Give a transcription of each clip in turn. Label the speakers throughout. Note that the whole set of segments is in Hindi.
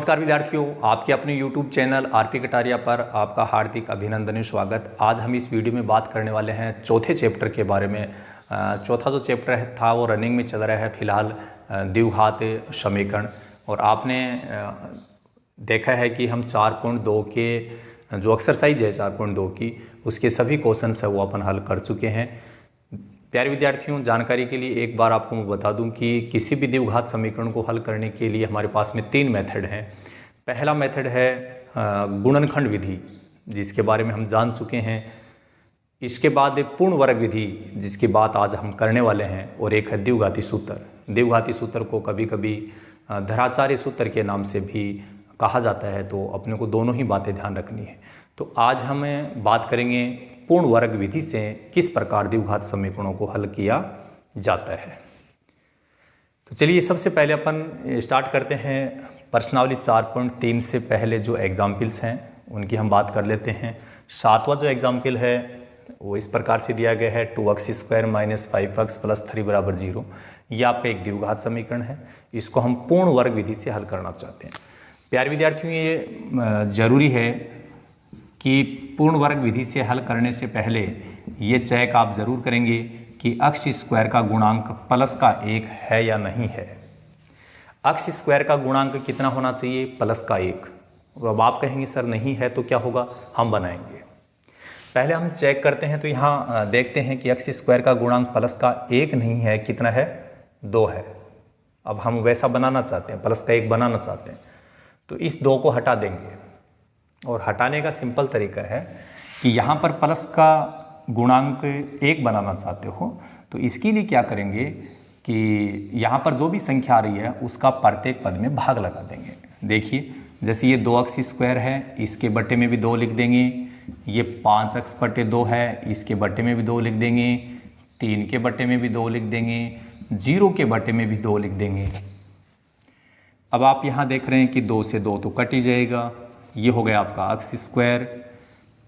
Speaker 1: नमस्कार विद्यार्थियों, आपके अपने YouTube चैनल आरपी कटारिया पर आपका हार्दिक अभिनंदन स्वागत। आज हम इस वीडियो में बात करने वाले हैं चौथे चैप्टर के बारे में। चौथा जो चैप्टर था वो रनिंग में चल रहा है फिलहाल, द्विघात समीकरण। और आपने देखा है कि हम 4.2 के जो एक्सरसाइज है 4.2 की, उसके सभी क्वेश्चन है वो अपन हल कर चुके हैं। प्यारे विद्यार्थियों, जानकारी के लिए एक बार आपको मैं बता दूं कि किसी भी द्विघात समीकरण को हल करने के लिए हमारे पास में 3 मेथड हैं। पहला मेथड है गुणनखंड विधि, जिसके बारे में हम जान चुके हैं। इसके बाद एक पूर्ण वर्ग विधि, जिसकी बात आज हम करने वाले हैं, और एक है द्विघाती सूत्र। द्विघाती सूत्र को कभी कभी धराचार्य सूत्र के नाम से भी कहा जाता है, तो अपने को दोनों ही बातें ध्यान रखनी है। तो आज हम बात करेंगे पूर्ण वर्ग विधि से किस प्रकार द्विघात समीकरणों को हल किया जाता है। तो चलिए सबसे पहले अपन स्टार्ट करते हैं प्रश्नावली 4.3 से पहले जो एग्जाम्पल्स हैं उनकी हम बात कर लेते हैं। 7वां जो एग्जाम्पल है वो इस प्रकार से दिया गया है 2x² - 5x + 3 = 0। ये आपका एक द्विघात समीकरण है। इसको हम पूर्ण वर्ग विधि से हल करना चाहते हैं। प्यारे विद्यार्थियों, ये जरूरी है कि पूर्ण वर्ग विधि से हल करने से पहले ये चेक आप ज़रूर करेंगे कि x स्क्वायर का गुणांक प्लस का 1 है या नहीं है। x स्क्वायर का गुणांक कितना होना चाहिए? प्लस का 1। अब आप कहेंगे सर नहीं है तो क्या होगा? हम बनाएंगे। पहले हम चेक करते हैं। तो यहाँ देखते हैं कि x स्क्वायर का गुणांक प्लस का 1 नहीं है, कितना है? 2 है। अब हम वैसा बनाना चाहते हैं, प्लस का 1 बनाना चाहते हैं, तो इस 2 को हटा देंगे। और हटाने का सिंपल तरीका है कि यहाँ पर प्लस का गुणांक 1 बनाना चाहते हो तो इसके लिए क्या करेंगे कि यहाँ पर जो भी संख्या आ रही है उसका प्रत्येक पद में भाग लगा देंगे। देखिए, जैसे ये 2x² है, इसके बट्टे में भी 2 लिख देंगे। ये 5x/2 है, इसके बट्टे में भी 2 लिख देंगे। 3 के बट्टे में भी 2 लिख देंगे। 0 के बट्टे में भी 2 लिख देंगे। अब आप यहाँ देख रहे हैं कि 2 से 2 तो कट ही जाएगा। ये हो गया आपका x²।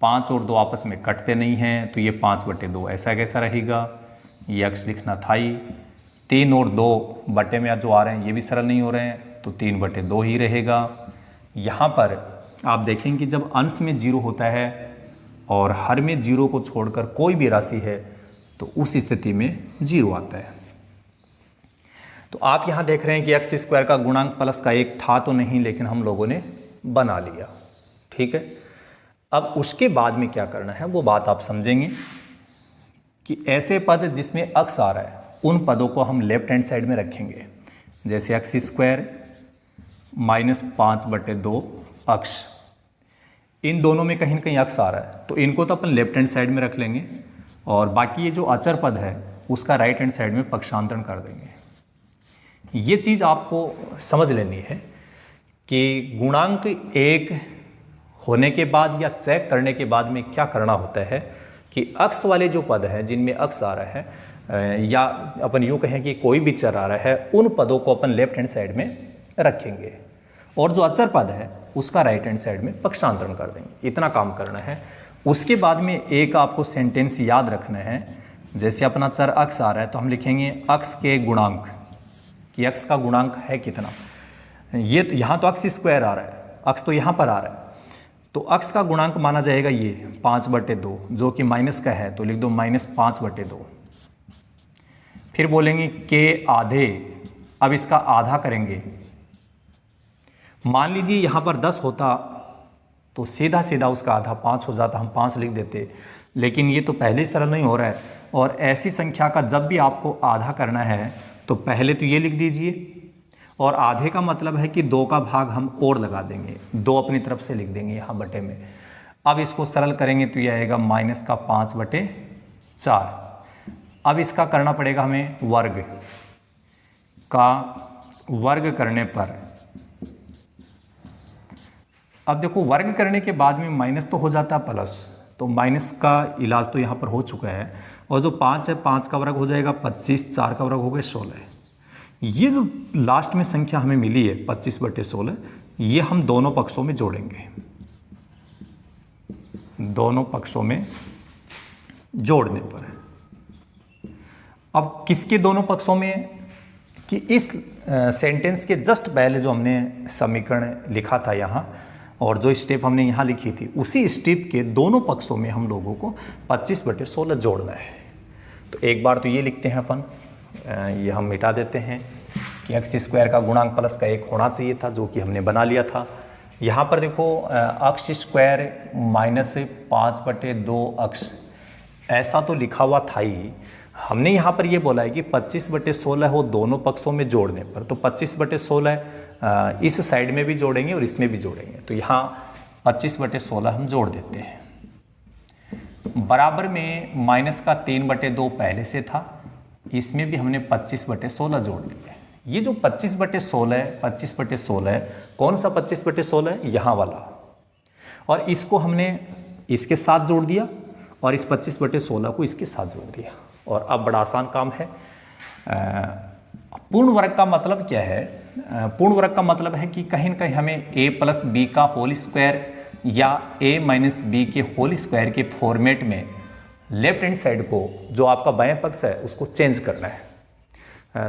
Speaker 1: 5 और 2 आपस में कटते नहीं हैं, तो ये 5/2 ऐसा कैसा रहेगा? ये x लिखना था ही। 3 और 2 बटे में जो आ रहे हैं ये भी सरल नहीं हो रहे हैं, तो 3/2 ही रहेगा। यहाँ पर आप देखेंगे कि जब अंश में 0 होता है और हर में 0 को छोड़कर कोई भी राशि है तो उस स्थिति में 0 आता है। तो आप यहाँ देख रहे हैं कि x² का गुणांक प्लस का 1 था तो नहीं, लेकिन हम लोगों ने बना लिया। ठीक है। अब उसके बाद में क्या करना है वो बात आप समझेंगे कि ऐसे पद जिसमें x आ रहा है उन पदों को हम लेफ्ट हैंड साइड में रखेंगे। जैसे x² - 5/2 x, इन दोनों में कहीं ना कहीं x आ रहा है तो इनको तो अपन लेफ्ट हैंड साइड में रख लेंगे, और बाकी ये जो अचर पद है उसका राइट हैंड साइड में पक्षांतरण कर देंगे। ये चीज़ आपको समझ लेनी है कि गुणांक 1 होने के बाद या चेक करने के बाद में क्या करना होता है कि x वाले जो पद हैं जिनमें x आ रहा है, या अपन यूँ कहें कि कोई भी चर आ रहा है, उन पदों को अपन लेफ्ट हैंड साइड में रखेंगे और जो अचर पद है उसका राइट हैंड साइड में पक्षांतरण कर देंगे। इतना काम करना है। उसके बाद में एक आपको सेंटेंस याद रखना है। जैसे अपना चर x आ रहा है तो हम लिखेंगे x के गुणांक, कि x का गुणांक है कितना। ये तो यहाँ तो x² आ रहा है, x तो यहाँ पर आ रहा है, तो x का गुणांक माना जाएगा ये 5/2, जो कि माइनस का है, तो लिख दो -5/2। फिर बोलेंगे के आधे। अब इसका आधा करेंगे। मान लीजिए यहाँ पर 10 होता तो सीधा सीधा उसका आधा 5 हो जाता, हम 5 लिख देते, लेकिन ये तो पहले ही सरल नहीं हो रहा है। और ऐसी संख्या का जब भी आपको आधा करना है तो पहले तो ये लिख दीजिए, और आधे का मतलब है कि 2 का भाग हम और लगा देंगे, 2 अपनी तरफ से लिख देंगे यहाँ बटे में। अब इसको सरल करेंगे तो ये आएगा -5/4। अब इसका करना पड़ेगा हमें वर्ग का। वर्ग करने पर अब देखो, वर्ग करने के बाद में माइनस तो हो जाता है प्लस, तो माइनस का इलाज तो यहाँ पर हो चुका है। और जो 5 है, 5 का वर्ग हो जाएगा 25, 4 का वर्ग हो गया 16। ये जो लास्ट में संख्या हमें मिली है 25/16, ये हम दोनों पक्षों में जोड़ेंगे। दोनों पक्षों में जोड़ने पर अब किसके दोनों पक्षों में? कि इस सेंटेंस के जस्ट पहले जो हमने समीकरण लिखा था यहाँ और जो स्टेप हमने यहाँ लिखी थी, उसी स्टेप के दोनों पक्षों में हम लोगों को 25/16 जोड़ना है। तो एक बार तो ये लिखते हैं अपन, ये हम मिटा देते हैं कि x² का गुणांक प्लस का 1 होना चाहिए था, जो कि हमने बना लिया था। यहाँ पर देखो x² माइनस 5/2 x ऐसा तो लिखा हुआ था ही। हमने यहाँ पर ये बोला है कि 25/16 हो दोनों पक्षों में जोड़ने पर, तो 25/16 इस साइड में भी जोड़ेंगे और इसमें भी जोड़ेंगे। तो यहाँ 25/16 हम जोड़ देते हैं। बराबर में माइनस का 3/2 पहले से था, इसमें भी हमने 25/16 जोड़ दिया। ये जो 25/16 है, 25/16 है, कौन सा 25/16 है? यहाँ वाला। और इसको हमने इसके साथ जोड़ दिया और इस 25/16 को इसके साथ जोड़ दिया। और अब बड़ा आसान काम है। पूर्ण वर्ग का मतलब क्या है? पूर्ण वर्ग का मतलब है कि कहीं न कहीं हमें a + b का होल स्क्वायर या a - b के होल स्क्वायर के फॉर्मेट में लेफ्ट हैंड साइड को, जो आपका बाएं पक्ष है, उसको चेंज करना है।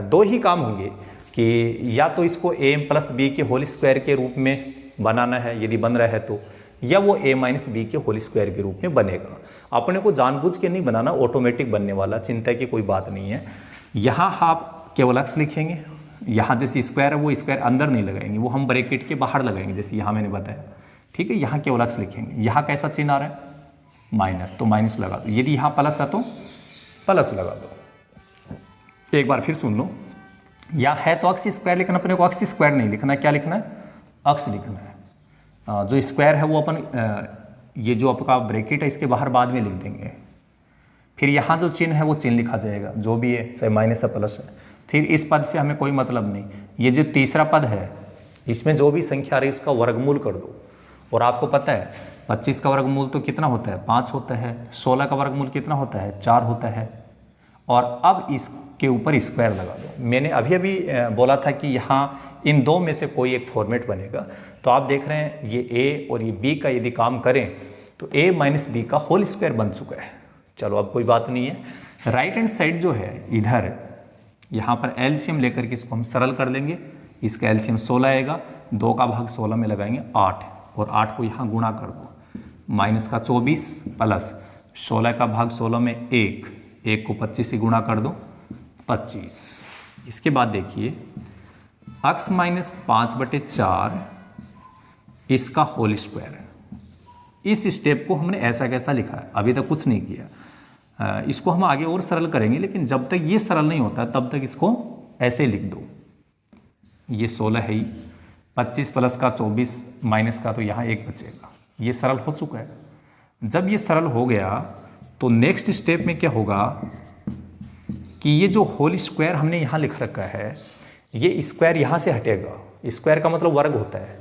Speaker 1: दो ही काम होंगे कि या तो इसको a + b के होल स्क्वायर के रूप में बनाना है यदि बन रहा है तो, या वो a - b के होल स्क्वायर के रूप में बनेगा। अपने को जानबूझ के नहीं बनाना, ऑटोमेटिक बनने वाला, चिंता की कोई बात नहीं है। यहाँ आप केवल x लिखेंगे, यहाँ जैसे स्क्वायर है वो स्क्वायर अंदर नहीं लगाएंगे, वो हम ब्रैकेट के बाहर लगाएंगे, जैसे यहाँ मैंने बताया। ठीक है, यहाँ केवल x लिखेंगे। यहाँ कैसा चिन्ह आ रहा है? माइनस, तो माइनस लगा दो। यदि यहाँ प्लस है तो प्लस लगा दो। एक बार फिर सुन लो, या है तो x² लिखना, अपने को x² नहीं लिखना, क्या लिखना है? x लिखना है। जो स्क्वायर है वो अपन ये जो आपका ब्रैकेट है इसके बाहर बाद में लिख देंगे। फिर यहाँ जो चिन्ह है वो चिन्ह लिखा जाएगा, जो भी है, चाहे माइनस है प्लस है। फिर इस पद से हमें कोई मतलब नहीं। ये जो तीसरा पद है, इसमें जो भी संख्या आ रही है उसका वर्गमूल कर दो। और आपको पता है 25 का वर्गमूल तो कितना होता है? 5 होता है। 16 का वर्गमूल कितना होता है? 4 होता है। और अब इसके ऊपर स्क्वायर लगा दो। मैंने अभी अभी बोला था कि यहाँ इन दो में से कोई एक फॉर्मेट बनेगा। तो आप देख रहे हैं ये a और ये b का यदि काम करें तो a - b का होल स्क्वायर बन चुका है। चलो अब कोई बात नहीं है। राइट हैंड साइड जो है इधर, यहाँ पर एलसीएम लेकर के इसको हम सरल कर लेंगे। इसका एलसीएम 16 आएगा, 2 का भाग 16 में लगाएंगे 8, और 8 को यहाँ गुणा कर दो। माइनस का 24 प्लस 16 का भाग 16 में 1 को 25 से गुणा कर दो 25। इसके बाद देखिए x - 5/4 इसका होल स्क्वायर है। इस स्टेप को हमने ऐसा कैसा लिखा है? अभी तक कुछ नहीं किया। इसको हम आगे और सरल करेंगे, लेकिन जब तक ये सरल नहीं होता तब तक इसको ऐसे लिख दो। ये 16 है ही, 25 प्लस का 24 माइनस का, तो यहाँ 1 बचेगा। ये सरल हो चुका है। जब ये सरल हो गया तो नेक्स्ट स्टेप में क्या होगा कि ये जो होल स्क्वायर हमने यहाँ लिख रखा है, ये स्क्वायर यहाँ से हटेगा। स्क्वायर का मतलब वर्ग होता है,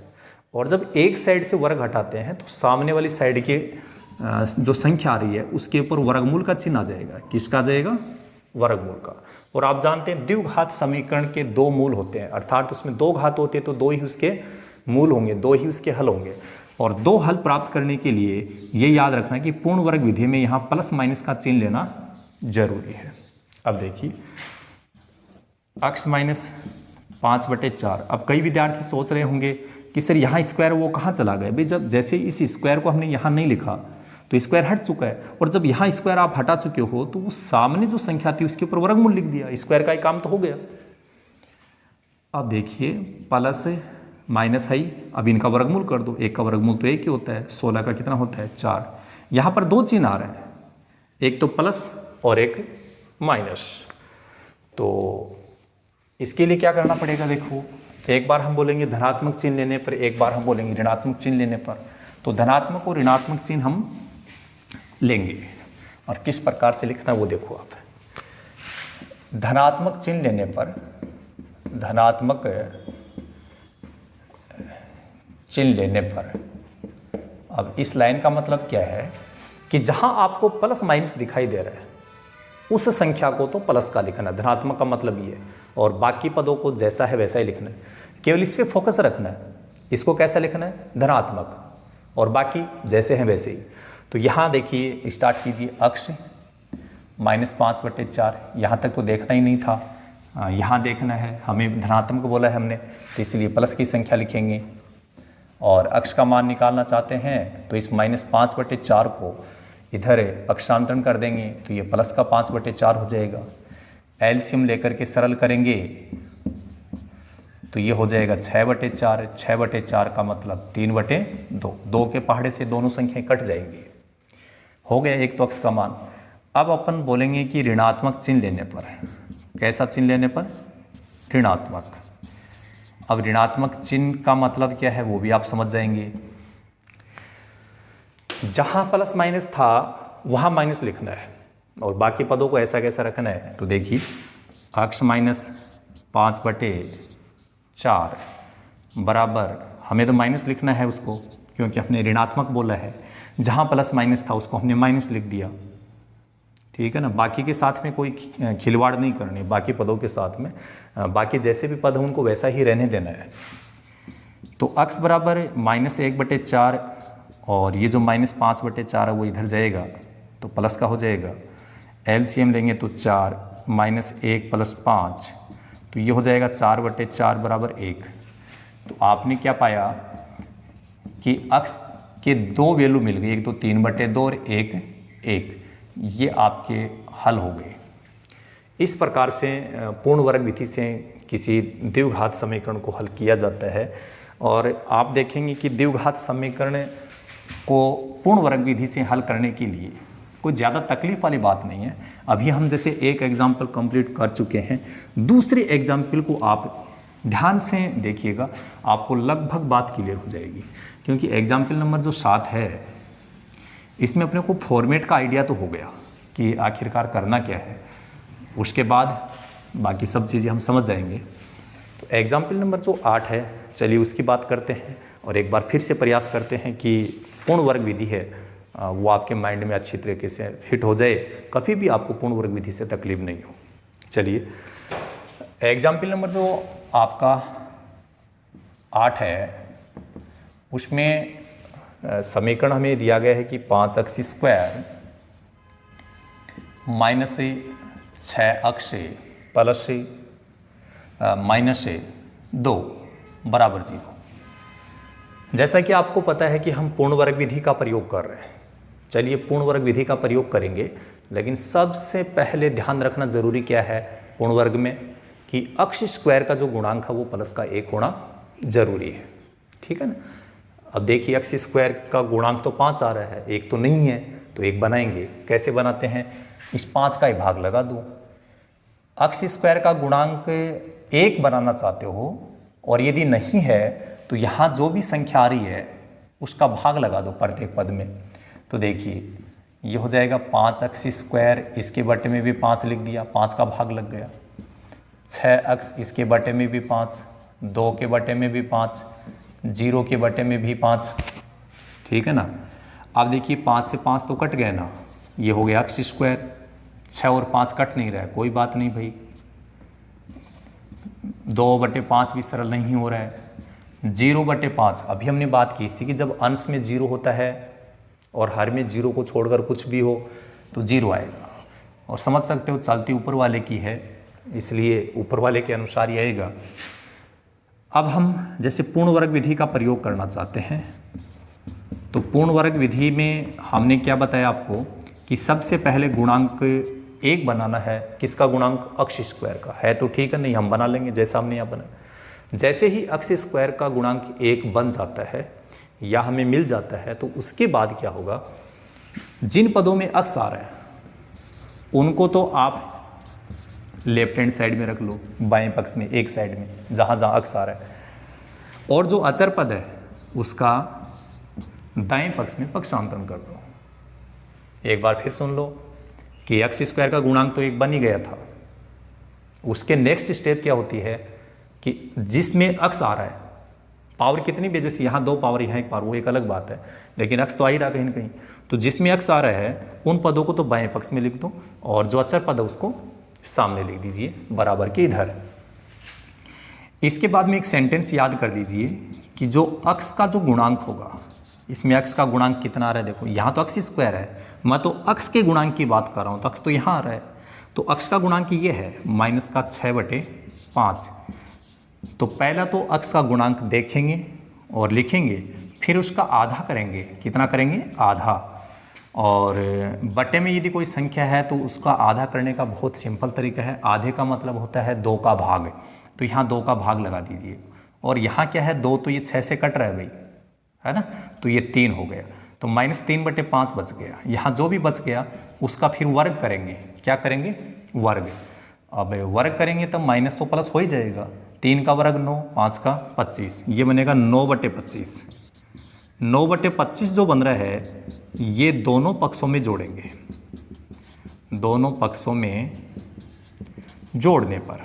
Speaker 1: और जब एक साइड से वर्ग हटाते हैं तो सामने वाली साइड के जो संख्या आ रही है उसके ऊपर वर्गमूल का चिन्ह आ जाएगा। किसका आ जाएगा? वर्गमूल का। और आप जानते हैं द्विघात समीकरण के 2 मूल होते हैं, अर्थात उसमें 2 घात होते हैं तो 2 ही उसके मूल होंगे, 2 ही उसके हल होंगे। और 2 हल प्राप्त करने के लिए ये याद रखना कि पूर्ण वर्ग विधि में यहाँ प्लस माइनस का चिन्ह लेना जरूरी है। अब देखिए x - 5/4। अब कई विद्यार्थी सोच रहे होंगे कि सर यहाँ स्क्वायर वो कहाँ चला गया? भाई जब जैसे इस स्क्वायर को हमने यहाँ नहीं लिखा तो स्क्वायर हट चुका है, और जब यहाँ स्क्वायर आप हटा चुके हो तो वो सामने जो संख्या थी उसके ऊपर वर्गमूल लिख दिया। स्क्वायर का ही काम तो हो गया। अब देखिए प्लस माइनस है ही, अब इनका वर्गमूल कर दो। 1 का वर्गमूल तो 1 ही होता है। 16 का कितना होता है? 4। यहाँ पर 2 चिन्ह आ रहे हैं, एक तो प्लस और एक माइनस। तो इसके लिए क्या करना पड़ेगा? देखो, एक बार हम बोलेंगे धनात्मक चिन्ह लेने पर, एक बार हम बोलेंगे ऋणात्मक चिन्ह लेने पर। तो धनात्मक और ऋणात्मक चिन्ह हम लेंगे, और किस प्रकार से लिखना वो देखो आप। धनात्मक चिन्ह लेने पर, धनात्मक चिन्ह लेने पर, अब इस लाइन का मतलब क्या है कि जहां आपको प्लस माइनस दिखाई दे रहा है उस संख्या को तो प्लस का लिखना है। धनात्मक का मतलब ये है, और बाकी पदों को जैसा है वैसा ही लिखना है। केवल इस पे फोकस रखना है। इसको कैसा लिखना है? धनात्मक, और बाकी जैसे हैं वैसे ही। तो यहाँ देखिए स्टार्ट कीजिए। x - 5/4, यहाँ तक तो देखना ही नहीं था। यहाँ देखना है, हमें धनात्मक बोला है हमने, तो इसलिए प्लस की संख्या लिखेंगे। और अक्ष का मान निकालना चाहते हैं तो इस -5/4 को इधर पक्षांतरण कर देंगे, तो ये प्लस का 5/4 हो जाएगा। एलसीएम लेकर के सरल करेंगे तो ये हो जाएगा 6/4। 6/4 का मतलब 3/2। 2 के पहाड़े से दोनों संख्याएं कट जाएंगी। हो गया एक तो अक्ष का मान। अब अपन बोलेंगे कि ऋणात्मक चिन्ह लेने पर, कैसा चिन्ह लेने पर? ऋणात्मक। अब ऋणात्मक चिन्ह का मतलब क्या है वो भी आप समझ जाएंगे। जहां प्लस माइनस था वहां माइनस लिखना है और बाकी पदों को ऐसा कैसा रखना है। तो देखिए अक्ष -5/4 बराबर, हमें तो माइनस लिखना है उसको क्योंकि हमने ऋणात्मक बोला है। जहां प्लस माइनस था उसको हमने माइनस लिख दिया, ठीक है ना। बाकी के साथ में कोई खिलवाड़ नहीं करनी, बाकी पदों के साथ में बाकी जैसे भी पद हैं उनको वैसा ही रहने देना है। तो अक्ष बराबर -1/4 और ये जो -5/4 है वो इधर जाएगा तो प्लस का हो जाएगा। एलसीएम लेंगे तो 4 -1 + 5 तो ये हो जाएगा 4/4 बराबर 1। तो आपने क्या पाया कि अक्ष के दो वैल्यू मिल गई, एक तो 3/2 और एक 1। ये आपके हल हो गए। इस प्रकार से पूर्ण वर्ग विधि से किसी द्विघात समीकरण को हल किया जाता है। और आप देखेंगे कि द्विघात समीकरण को पूर्ण वर्ग विधि से हल करने के लिए कोई ज़्यादा तकलीफ वाली बात नहीं है। अभी हम जैसे एक एग्जाम्पल कंप्लीट कर चुके हैं, दूसरे एग्जाम्पल को आप ध्यान से देखिएगा, आपको लगभग बात क्लियर हो जाएगी। क्योंकि एग्जाम्पल नंबर जो 7 है इसमें अपने को फॉर्मेट का आइडिया तो हो गया कि आखिरकार करना क्या है, उसके बाद बाकी सब चीज़ें हम समझ जाएंगे। तो एग्जाम्पल नंबर जो 8 है, चलिए उसकी बात करते हैं और एक बार फिर से प्रयास करते हैं कि पूर्ण वर्ग विधि है वो आपके माइंड में अच्छी तरीके से फिट हो जाए, कभी भी आपको पूर्ण वर्ग विधि से तकलीफ नहीं हो। चलिए एग्जाम्पल नंबर जो आपका 8 है उसमें समीकरण हमें दिया गया है कि 5x² माइनस 6x प्लस -2 बराबर 0। जैसा कि आपको पता है कि हम पूर्ण वर्ग विधि का प्रयोग कर रहे हैं। चलिए पूर्ण वर्ग विधि का प्रयोग करेंगे, लेकिन सबसे पहले ध्यान रखना जरूरी क्या है पूर्ण वर्ग में कि अक्ष स्क्वायर का जो गुणांक है वो प्लस का 1 होना जरूरी है, ठीक है ना। अब देखिए अक्ष स्क्वायर का गुणांक तो 5 आ रहा है, 1 तो नहीं है, तो 1 बनाएंगे। कैसे बनाते हैं? इस 5 का ही भाग लगा दो। अक्ष स्क्वायर का गुणांक 1 बनाना चाहते हो और यदि नहीं है तो यहाँ जो भी संख्या आ रही है उसका भाग लगा दो प्रत्येक पद में। तो देखिए ये हो जाएगा 5x², इसके बटे में भी 5 लिख दिया, 5 का भाग लग गया। 6x, इसके बटे में भी 5, 2 के बटे में भी 5, 0 के बटे में भी 5, ठीक है ना। अब देखिए 5 से 5 तो कट गए ना, ये हो गया x²। 6 और 5 कट नहीं रहा है, कोई बात नहीं भाई। 2/5 भी सरल नहीं हो रहा है। 0/5 अभी हमने बात की थी कि जब अंश में 0 होता है और हर में 0 को छोड़कर कुछ भी हो तो 0 आएगा। और समझ सकते हो चलती ऊपर वाले की है, इसलिए ऊपर वाले के अनुसार ही आएगा। अब हम जैसे पूर्ण वर्ग विधि का प्रयोग करना चाहते हैं, तो पूर्ण वर्ग विधि में हमने क्या बताया आपको कि सबसे पहले गुणांक 1 बनाना है। किसका गुणांक? अक्ष स्क्वायर का है, तो ठीक है, नहीं हम बना लेंगे जैसा हमने यहाँ बनाया। जैसे ही अक्ष स्क्वायर का गुणांक 1 बन जाता है या हमें मिल जाता है तो उसके बाद क्या होगा, जिन पदों में अक्ष आ रहा है उनको तो आप लेफ्ट हैंड साइड में रख लो, बाएं पक्ष में एक साइड में जहाँ जहाँ अक्ष आ रहा है, और जो अचर पद है उसका दाएं पक्ष में पक्षांतरण कर दो। एक बार फिर सुन लो कि अक्ष स्क्वायर का गुणांक तो 1 बन ही गया था। उसके नेक्स्ट स्टेप क्या होती है कि जिसमें अक्ष आ रहा है, पावर कितनी भी, जैसे यहाँ 2 पावर यहाँ 1 पावर, वो एक अलग बात है, लेकिन अक्ष तो आ ही रहा कहीं ना कहीं। तो जिसमें अक्ष आ रहा है उन पदों को तो बाएं पक्ष में लिख दो और जो अचर पद है उसको सामने लिख दीजिए बराबर के इधर। इसके बाद में एक सेंटेंस याद कर दीजिए कि जो अक्ष का जो गुणांक होगा, इसमें अक्ष का गुणांक कितना आ रहा है, देखो यहाँ तो अक्ष स्क्वायर है, मैं तो अक्ष के गुणांक की बात कर रहा हूँ, तो अक्ष तो यहाँ आ रहा है, तो अक्ष का गुणांक ये है माइनस का 6/5। तो पहला तो अक्ष का गुणांक देखेंगे और लिखेंगे, फिर उसका आधा करेंगे। कितना करेंगे? आधा। और बटे में यदि कोई संख्या है तो उसका आधा करने का बहुत सिंपल तरीका है। आधे का मतलब होता है 2 का भाग, तो यहाँ 2 का भाग लगा दीजिए। और यहाँ क्या है 2, तो ये 6 से कट रहा है भाई, है ना, तो ये 3 हो गया। तो -3/5 बच गया। यहाँ जो भी बच गया उसका फिर वर्ग करेंगे। क्या करेंगे? वर्ग। अब वर्ग करेंगे तब माइनस तो प्लस हो ही जाएगा। 3 का वर्ग 9, 5 का 25, ये बनेगा 9/25। 9/25 जो बन रहा है ये दोनों पक्षों में जोड़ेंगे। दोनों पक्षों में जोड़ने पर,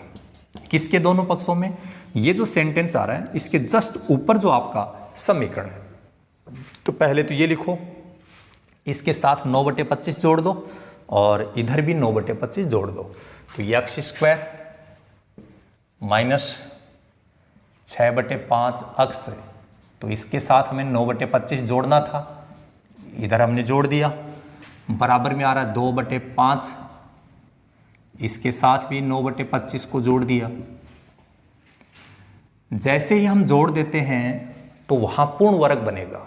Speaker 1: किसके दोनों पक्षों में? ये जो सेंटेंस आ रहा है इसके जस्ट ऊपर जो आपका समीकरण है, तो पहले तो ये लिखो, इसके साथ 9/25 जोड़ दो और इधर भी 9/25 जोड़ दो। तो ये अक्ष स्क्वायर माइनस 6/5 अक्ष, तो इसके साथ हमें 9/25 जोड़ना था, इधर हमने जोड़ दिया। बराबर में आ रहा है 2/5, इसके साथ भी 9/25 को जोड़ दिया। जैसे ही हम जोड़ देते हैं तो वहां पूर्ण वर्ग बनेगा,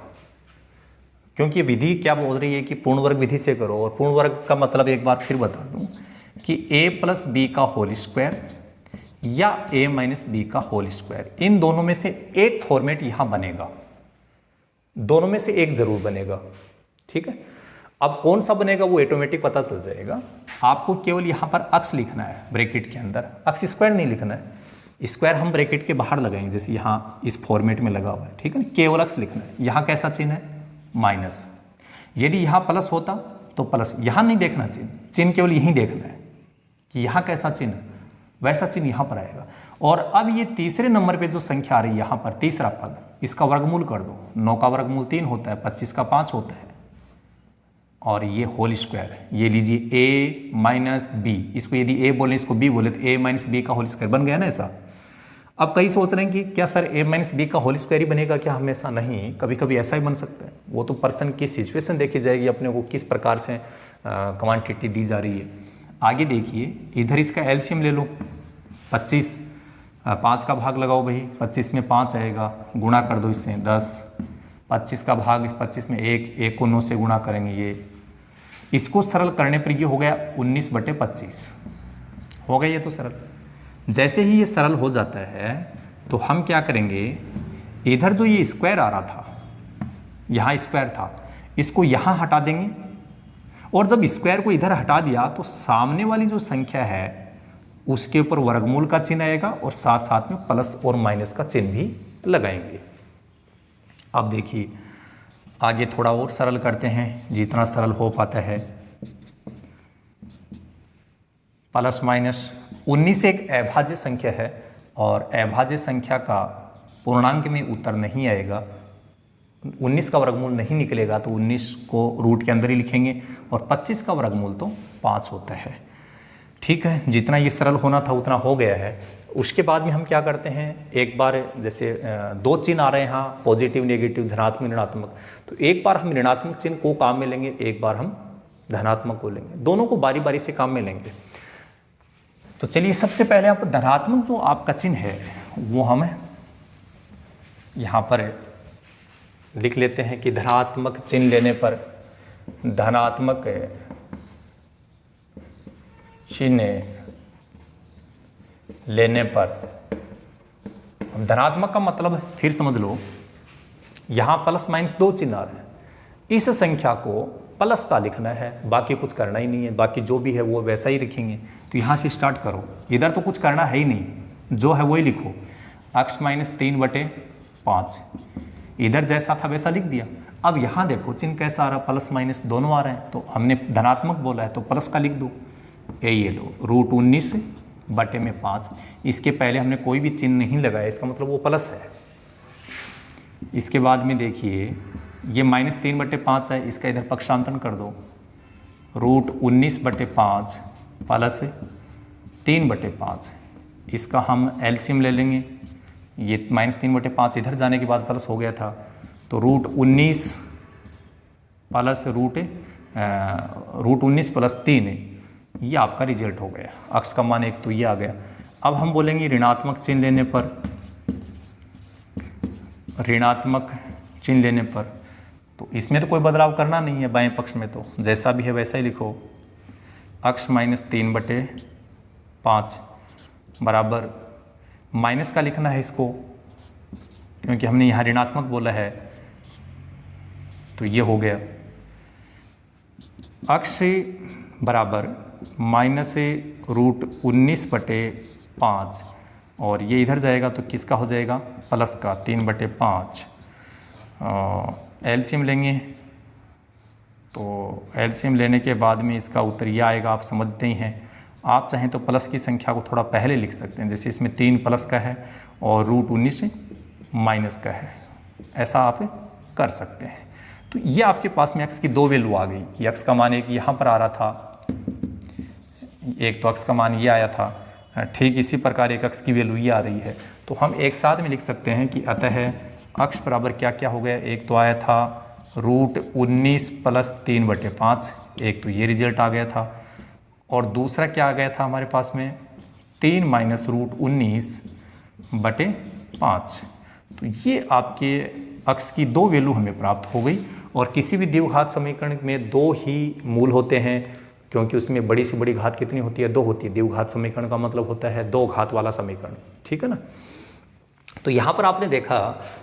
Speaker 1: क्योंकि विधि क्या बोल रही है कि पूर्ण वर्ग विधि से करो। और पूर्ण वर्ग का मतलब एक बार फिर बता दूं कि a + b का होल स्क्वायर या a - b का होल स्क्वायर, इन दोनों में से एक फॉर्मेट यहां बनेगा। दोनों में से एक जरूर बनेगा, ठीक है। अब कौन सा बनेगा वो ऑटोमेटिक पता चल जाएगा। आपको केवल यहां पर अक्ष लिखना है ब्रैकेट के अंदर, अक्ष स्क्वायर नहीं लिखना है। स्क्वायर हम ब्रैकेट के बाहर लगाएंगे, जैसे यहाँ इस फॉर्मेट में लगा हुआ है, ठीक है। केवल अक्ष लिखना है। यहाँ कैसा चिन्ह है? माइनस। यदि यहाँ प्लस होता तो प्लस, यहाँ नहीं देखना चिन्ह, चिन्ह केवल यहीं देखना है कि यहाँ कैसा चिन्ह, वैसा चिन्ह यहाँ पर आएगा। और अब ये तीसरे नंबर पे जो संख्या आ रही है यहाँ पर, तीसरा पद, इसका वर्गमूल कर दो। 9 का वर्गमूल 3 होता है, 25 का 5 होता है, और ये होल स्क्वायर, ये लीजिए a - b, इसको यदि a बोले इसको b बोले तो a - b का होल स्क्वायर बन गया ना ऐसा। अब कई सोच रहे हैं कि क्या सर a - b का होल स्क्वायर ही बनेगा क्या? हमेशा नहीं, कभी कभी ऐसा ही बन सकता है। वो तो पर्सन की सिचुएशन देखी जाएगी, अपने को किस प्रकार से क्वांटिटी दी जा रही है। आगे देखिए, इधर इसका एलसीएम ले लो। 25, 5 का भाग लगाओ भाई, 25 में 5 आएगा, गुणा कर दो इससे 10। 25 का भाग 25 में 1 को 9 से गुणा करेंगे, ये इसको सरल करने पर ये हो गया 19/25 हो गया। ये तो सरल। जैसे ही ये सरल हो जाता है तो हम क्या करेंगे, इधर जो ये स्क्वायर आ रहा था, यहाँ स्क्वायर था, इसको यहाँ हटा देंगे। और जब स्क्वायर को इधर हटा दिया तो सामने वाली जो संख्या है उसके ऊपर वर्गमूल का चिन्ह आएगा और साथ साथ में प्लस और माइनस का चिन्ह भी लगाएंगे। अब देखिए आगे थोड़ा और सरल करते हैं, जितना सरल हो पाता है। प्लस माइनस 19 एक अभाज्य संख्या है और अभाज्य संख्या का पूर्णांक में उत्तर नहीं आएगा, 19 का वर्गमूल नहीं निकलेगा, तो 19 को रूट के अंदर ही लिखेंगे। और 25 का वर्गमूल तो 5 होता है, ठीक है। जितना ये सरल होना था उतना हो गया है। उसके बाद में हम क्या करते हैं, एक बार जैसे 2 चिन्ह आ रहे हैं यहाँ, पॉजिटिव नेगेटिव, धनात्मक ऋणात्मक, तो एक बार हम ऋणात्मक चिन्ह को काम में लेंगे, एक बार हम धनात्मक को लेंगे, दोनों को बारी बारी से काम में लेंगे। तो चलिए सबसे पहले आप धनात्मक जो आपका चिन्ह है वो हम यहाँ पर लिख लेते हैं कि धनात्मक चिन्ह लेने पर, धनात्मक चिन्ह लेने पर, धनात्मक का मतलब फिर समझ लो, यहाँ प्लस माइनस 2 चिन्ह आ रहे हैं, इस संख्या को प्लस का लिखना है, बाकी कुछ करना ही नहीं है, बाकी जो भी है वो वैसा ही लिखेंगे। तो यहाँ से स्टार्ट करो, इधर तो कुछ करना है ही नहीं, जो है वही लिखो। अक्ष -3/5, इधर जैसा था वैसा लिख दिया। अब यहाँ देखो चिन्ह कैसा आ रहा, प्लस माइनस दोनों आ रहे हैं, तो हमने धनात्मक बोला है तो प्लस का लिख दो। ये लो √19/5, इसके पहले हमने कोई भी चिन्ह नहीं लगाया, इसका मतलब वो प्लस है। इसके बाद में देखिए ये -3/5 है, इसका इधर पक्षांतरण कर दो, √19/5 प्लस 3/5, इसका हम एलसीएम ले लेंगे। ये -3/5 इधर जाने के बाद प्लस हो गया था, तो √19 प्लस √19 + 3, ये आपका रिजल्ट हो गया, अक्स का मान 1 तो ये आ गया। अब हम बोलेंगे ऋणात्मक चिन्ह लेने पर, ऋणात्मक चिन्ह लेने पर तो इसमें तो कोई बदलाव करना नहीं है, बाएं पक्ष में तो जैसा भी है वैसा ही लिखो। अक्स -3/5 बराबर माइनस का लिखना है इसको, क्योंकि हमने यहाँ ऋणात्मक बोला है, तो ये हो गया अक्ष बराबर -√19/5 और ये इधर जाएगा तो किसका हो जाएगा, प्लस का 3/5। एलसीएम लेंगे तो एलसीएम लेने के बाद में इसका उत्तर यह आएगा, आप समझते ही हैं। आप चाहें तो प्लस की संख्या को थोड़ा पहले लिख सकते हैं, जैसे इसमें 3 प्लस का है और √19 माइनस का है, ऐसा आप कर सकते हैं। तो ये आपके पास में एक्स की 2 वैल्यू आ गई कि एक्स का मान एक यहाँ पर आ रहा था, एक तो एक्स का मान ये आया था, ठीक इसी प्रकार एक एक्स की वैल्यू ये आ रही है। तो हम एक साथ में लिख सकते हैं कि अतः अक्स बराबर क्या क्या हो गया, एक तो आया था √19 + 3/5, एक तो ये रिजल्ट आ गया था, और दूसरा क्या आ गया था हमारे पास में 3 - √19/5। तो ये आपके अक्स की 2 वैल्यू हमें प्राप्त हो गई। और किसी भी द्विघात समीकरण में 2 ही मूल होते हैं, क्योंकि उसमें बड़ी से बड़ी घात कितनी होती है, 2 होती है। द्विघात समीकरण का मतलब होता है 2 घात वाला समीकरण, ठीक है ना। तो यहाँ पर आपने देखा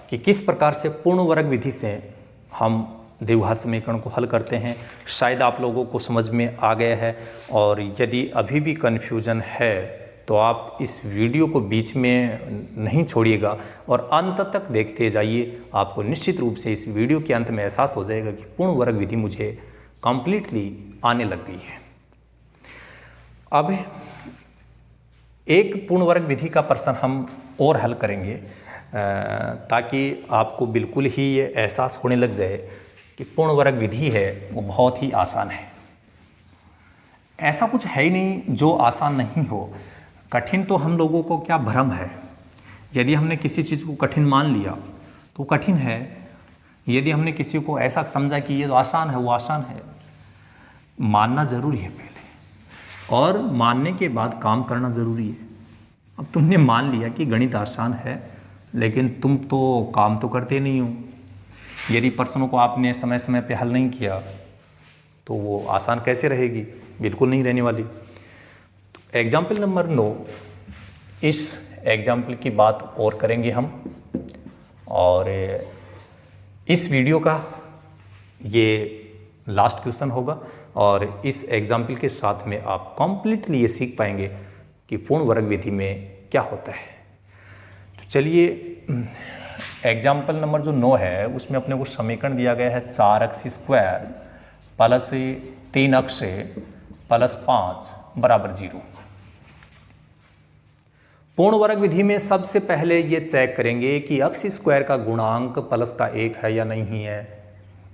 Speaker 1: कि किस प्रकार से पूर्ण वर्ग विधि से हम द्विघात समीकरण को हल करते हैं। शायद आप लोगों को समझ में आ गया है, और यदि अभी भी कन्फ्यूजन है तो आप इस वीडियो को बीच में नहीं छोड़िएगा और अंत तक देखते जाइए। आपको निश्चित रूप से इस वीडियो के अंत में एहसास हो जाएगा कि पूर्ण वर्ग विधि मुझे कंप्लीटली आने लग गई है। अब एक पूर्ण वर्ग विधि का प्रश्न हम और हल करेंगे, ताकि आपको बिल्कुल ही ये एहसास होने लग जाए कि पूर्ण वर्ग विधि है वो बहुत ही आसान है। ऐसा कुछ है ही नहीं जो आसान नहीं हो। कठिन तो हम लोगों को क्या भ्रम है, यदि हमने किसी चीज़ को कठिन मान लिया तो कठिन है, यदि हमने किसी को ऐसा समझा कि ये तो आसान है वो आसान है। मानना ज़रूरी है पहले, और मानने के बाद काम करना ज़रूरी है। अब तुमने मान लिया कि गणित आसान है, लेकिन तुम तो काम तो करते नहीं हो। यदि प्रश्नों को आपने समय समय पे हल नहीं किया तो वो आसान कैसे रहेगी, बिल्कुल नहीं रहने वाली। तो एग्जाम्पल नंबर 9, इस एग्जाम्पल की बात और करेंगे हम, और इस वीडियो का ये लास्ट क्वेश्चन होगा, और इस एग्जाम्पल के साथ में आप कम्प्लीटली ये सीख पाएंगे कि पूर्ण वर्ग विधि में क्या होता है। तो चलिए, एग्जाम्पल नंबर जो 9 है उसमें अपने को समीकरण दिया गया है 4x² + 3x + 5 = 0। पूर्ण वर्ग विधि में सबसे पहले ये चेक करेंगे कि x² का गुणांक प्लस का 1 है या नहीं है।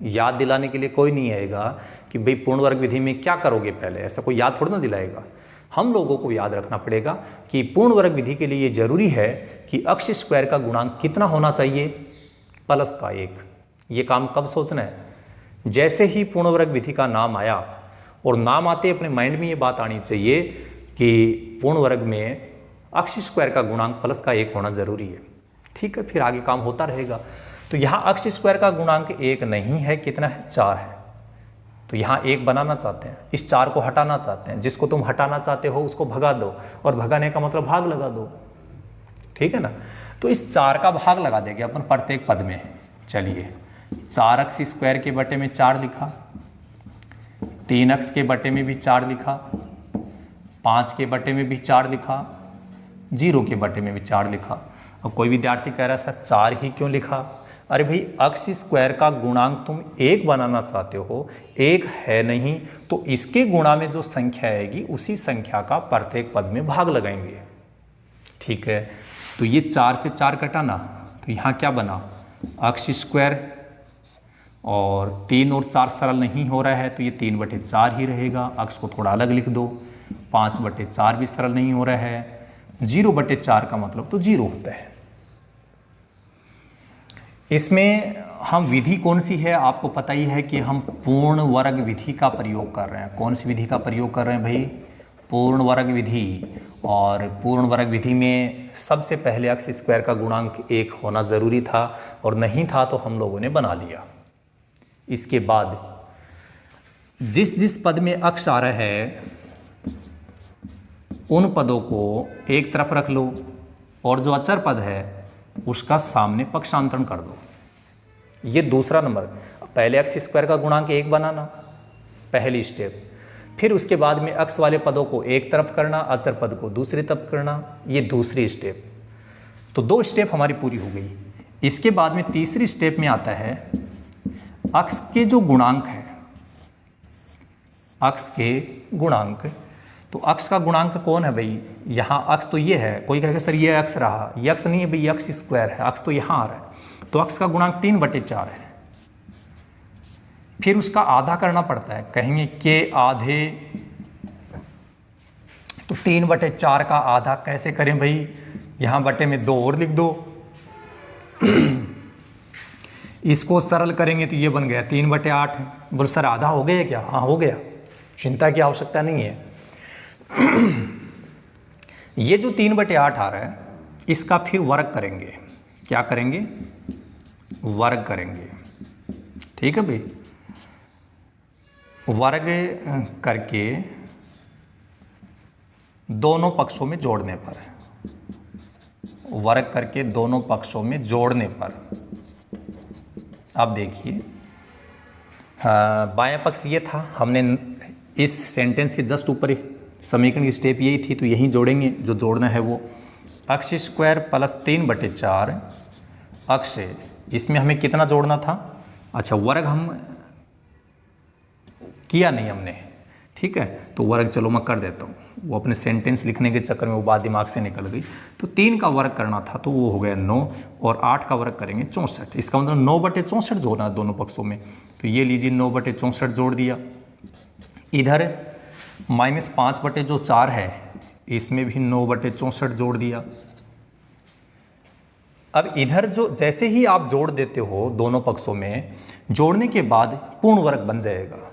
Speaker 1: याद दिलाने के लिए कोई नहीं आएगा कि भाई पूर्ण वर्ग विधि में क्या करोगे, पहले ऐसा कोई याद थोड़ा ना दिलाएगा। हम लोगों को याद रखना पड़ेगा कि पूर्ण वर्ग विधि के लिए ये जरूरी है कि x² का गुणांक कितना होना चाहिए, प्लस का 1। ये काम कब सोचना है, जैसे ही पूर्ण वर्ग विधि का नाम आया, और नाम आते अपने माइंड में ये बात आनी चाहिए कि पूर्ण वर्ग में x² का गुणांक प्लस का 1 होना जरूरी है। ठीक है, फिर आगे काम होता रहेगा। तो यहाँ x² का गुणांक 1 नहीं है, कितना है, 4 है। तो यहाँ 1 बनाना चाहते हैं, इस 4 को हटाना चाहते हैं। जिसको तुम हटाना चाहते हो उसको भगा दो, और भगाने का मतलब भाग लगा दो, ठीक है ना। तो इस 4 का भाग लगा देंगे अपन प्रत्येक पद में। चलिए, 4x² के बटे में 4 लिखा, 3x के बटे में भी 4 लिखा, 5 के बटे में भी 4 लिखा, 0 के बटे में भी 4 लिखा। अब कोई विद्यार्थी कह रहा है सर 4 ही क्यों लिखा? अरे भाई, x² का गुणांक तुम 1 बनाना चाहते हो, 1 है नहीं, तो इसके गुणा में जो संख्या आएगी उसी संख्या का प्रत्येक पद में भाग लगाएंगे। ठीक है, तो ये 4 से 4 कटाना, तो यहाँ क्या बना, x², और 3 और 4 सरल नहीं हो रहा है तो ये 3/4 ही रहेगा। x को थोड़ा अलग लिख दो, 5/4 भी सरल नहीं हो रहा है, 0/4 का मतलब तो 0 होता है। इसमें हम विधि कौन सी है आपको पता ही है कि हम पूर्ण वर्ग विधि का प्रयोग कर रहे हैं। कौन सी विधि का प्रयोग कर रहे हैं भाई? पूर्ण वर्ग विधि। और पूर्ण वर्ग विधि में सबसे पहले अक्स स्क्वायर का गुणांक 1 होना ज़रूरी था, और नहीं था तो हम लोगों ने बना लिया। इसके बाद जिस जिस पद में अक्स आ रहा है उन पदों को एक तरफ रख लो, और जो अचर पद है उसका सामने पक्षांतरण कर दो। ये दूसरा नंबर। पहले अक्स स्क्वायर का गुणांक 1 बनाना, पहली स्टेप। फिर उसके बाद में अक्स वाले पदों को एक तरफ करना, अचर पद को दूसरी तरफ करना, ये दूसरी स्टेप। तो 2 स्टेप हमारी पूरी हो गई। इसके बाद में तीसरी स्टेप में आता है अक्स के जो गुणांक है, अक्स के गुणांक। तो अक्स का गुणांक कौन है भाई? यहाँ अक्स तो ये है। कोई कहेगा सर ये अक्स रहा, ये अक्स नहीं है भाई, अक्स स्क्वायर है, अक्स तो यहाँ आ रहा है। तो अक्स का गुणांक 3/4 है। फिर उसका आधा करना पड़ता है, कहेंगे के आधे। तो 3/4 का आधा कैसे करें भाई? यहाँ बटे में 2 और लिख दो। इसको सरल करेंगे तो ये बन गया 3/8। बोल सर आधा हो गया क्या? हाँ हो गया, चिंता की आवश्यकता नहीं है। ये जो 3/8 आ रहा है इसका फिर वर्ग करेंगे। क्या करेंगे? वर्ग करेंगे। ठीक है भाई। वर्ग करके दोनों पक्षों में जोड़ने पर, वर्ग करके दोनों पक्षों में जोड़ने पर, अब देखिए बायां पक्ष ये था, हमने इस सेंटेंस के जस्ट ऊपर समीकरण की स्टेप यही थी, तो यहीं जोड़ेंगे। जो जोड़ना है वो अक्स स्क्वायर प्लस 3/4 अक्स, इसमें हमें कितना जोड़ना था? अच्छा, वर्ग हम किया नहीं हमने, ठीक है, तो वर्ग चलो मैं कर देता हूँ। वो अपने सेंटेंस लिखने के चक्कर में वो बात दिमाग से निकल गई। तो 3 का वर्ग करना था तो वो हो गया 9, और 8 का वर्ग करेंगे 64। इसका मतलब 9/64 जोड़ना है दोनों पक्षों में। तो ये लीजिए 9/64 जोड़ दिया। इधर -5/4 है, इसमें भी 9/64 जोड़ दिया। अब इधर जो जैसे ही आप जोड़ देते हो दोनों पक्षों में, जोड़ने के बाद पूर्ण वर्ग बन जाएगा।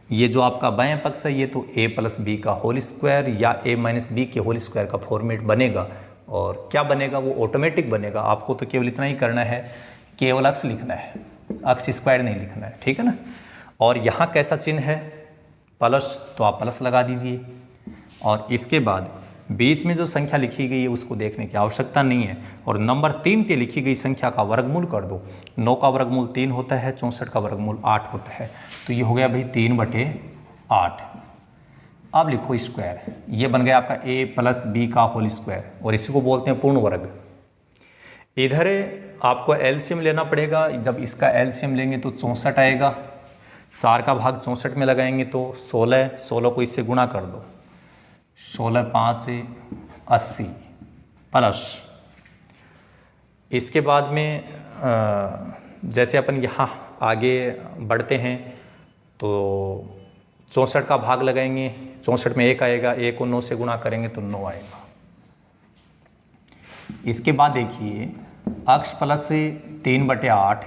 Speaker 1: ये जो आपका बायां पक्ष है ये तो a + b का होल स्क्वायर या a - b के होल स्क्वायर का फॉर्मेट बनेगा। और क्या बनेगा? वो ऑटोमेटिक बनेगा। आपको तो केवल इतना ही करना है, केवल अक्स लिखना है, अक्स स्क्वायर नहीं लिखना है, ठीक है ना। और यहाँ कैसा चिन्ह है? प्लस, तो आप प्लस लगा दीजिए। और इसके बाद बीच में जो संख्या लिखी गई है उसको देखने की आवश्यकता नहीं है, और नंबर 3 पे लिखी गई संख्या का वर्गमूल कर दो। 9 का वर्गमूल 3 होता है, 64 का वर्गमूल 8 होता है। तो ये हो गया भाई 3/8। अब लिखो स्क्वायर, ये बन गया आपका a + b का होल स्क्वायर, और इसी को बोलते हैं पूर्ण वर्ग। इधर आपको एलसीएम लेना पड़ेगा। जब इसका एलसीएम लेंगे तो 64 आएगा। 4 का भाग 64 में लगाएंगे तो 16 को इससे गुणा कर दो। 16 × 5 = 80 प्लस, इसके बाद में जैसे अपन यहाँ आगे बढ़ते हैं तो 64 का भाग लगाएंगे, 64 में 1 आएगा, 1 को 9 से गुणा करेंगे तो 9 आएगा। इसके बाद देखिए अक्स प्लस 3/8।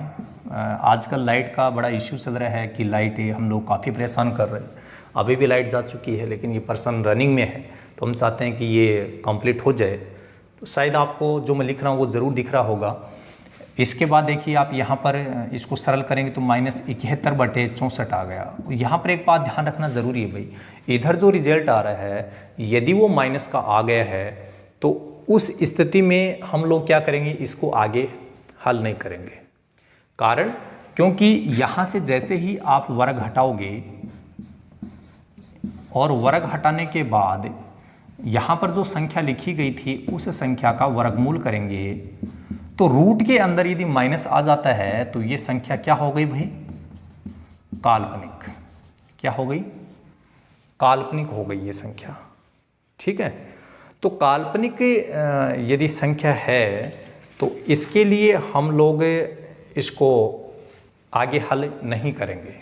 Speaker 1: आजकल लाइट का बड़ा इश्यू चल रहा है कि लाइट हम लोग काफ़ी परेशान कर रहे हैं। अभी भी लाइट जा चुकी है, लेकिन ये पर्सन रनिंग में है, तो हम चाहते हैं कि ये कंप्लीट हो जाए। तो शायद आपको जो मैं लिख रहा हूँ वो ज़रूर दिख रहा होगा। इसके बाद देखिए आप यहाँ पर इसको सरल करेंगे तो -71/64 आ गया। यहाँ पर एक बात ध्यान रखना ज़रूरी है भाई, इधर जो रिजल्ट आ रहा है यदि वो माइनस का आ गया है तो उस स्थिति में हम लोग क्या करेंगे, इसको आगे हल नहीं करेंगे। कारण क्योंकि यहाँ से जैसे ही आप वर्ग हटाओगे और वर्ग हटाने के बाद यहाँ पर जो संख्या लिखी गई थी उस संख्या का वर्गमूल करेंगे, तो रूट के अंदर यदि माइनस आ जाता है तो ये संख्या क्या हो गई भाई? काल्पनिक। क्या हो गई? काल्पनिक हो गई ये संख्या, ठीक है। तो काल्पनिक यदि संख्या है तो इसके लिए हम लोग इसको आगे हल नहीं करेंगे,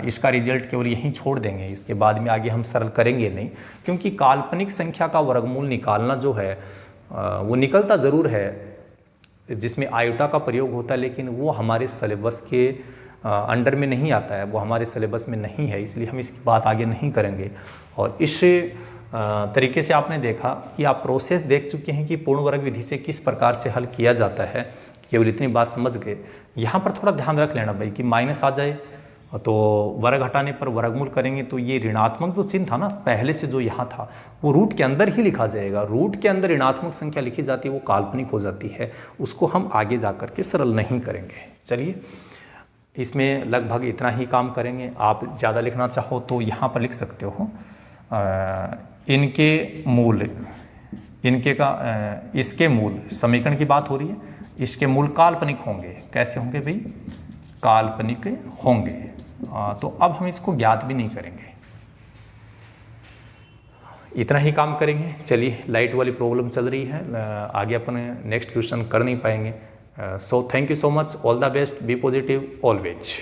Speaker 1: इसका रिजल्ट केवल यहीं छोड़ देंगे। इसके बाद में आगे हम सरल करेंगे नहीं, क्योंकि काल्पनिक संख्या का वर्गमूल निकालना जो है वो निकलता ज़रूर है, जिसमें आयोटा का प्रयोग होता है, लेकिन वो हमारे सिलेबस के अंडर में नहीं आता है, वो हमारे सिलेबस में नहीं है, इसलिए हम इसकी बात आगे नहीं करेंगे। और इस तरीके से आपने देखा कि आप प्रोसेस देख चुके हैं कि पूर्ण वर्ग विधि से किस प्रकार से हल किया जाता है, केवल इतनी बात समझ गए। यहाँ पर थोड़ा ध्यान रख लेना भाई कि माइनस आ जाए तो वर्ग हटाने पर वर्गमूल करेंगे तो ये ऋणात्मक जो चिन्ह था ना पहले से जो यहाँ था वो रूट के अंदर ही लिखा जाएगा। रूट के अंदर ऋणात्मक संख्या लिखी जाती है वो काल्पनिक हो जाती है, उसको हम आगे जा कर के सरल नहीं करेंगे। चलिए इसमें लगभग इतना ही काम करेंगे। आप ज़्यादा लिखना चाहो तो यहाँ पर लिख सकते हो इनके मूल, इनके का इसके मूल, समीकरण की बात हो रही है, इसके मूल काल्पनिक होंगे। कैसे होंगे भाई? काल्पनिक होंगे। तो अब हम इसको ज्ञात भी नहीं करेंगे, इतना ही काम करेंगे। चलिए लाइट वाली प्रॉब्लम चल रही है, आगे अपन नेक्स्ट क्वेश्चन कर नहीं पाएंगे। So thank you so much, all the best, be positive always.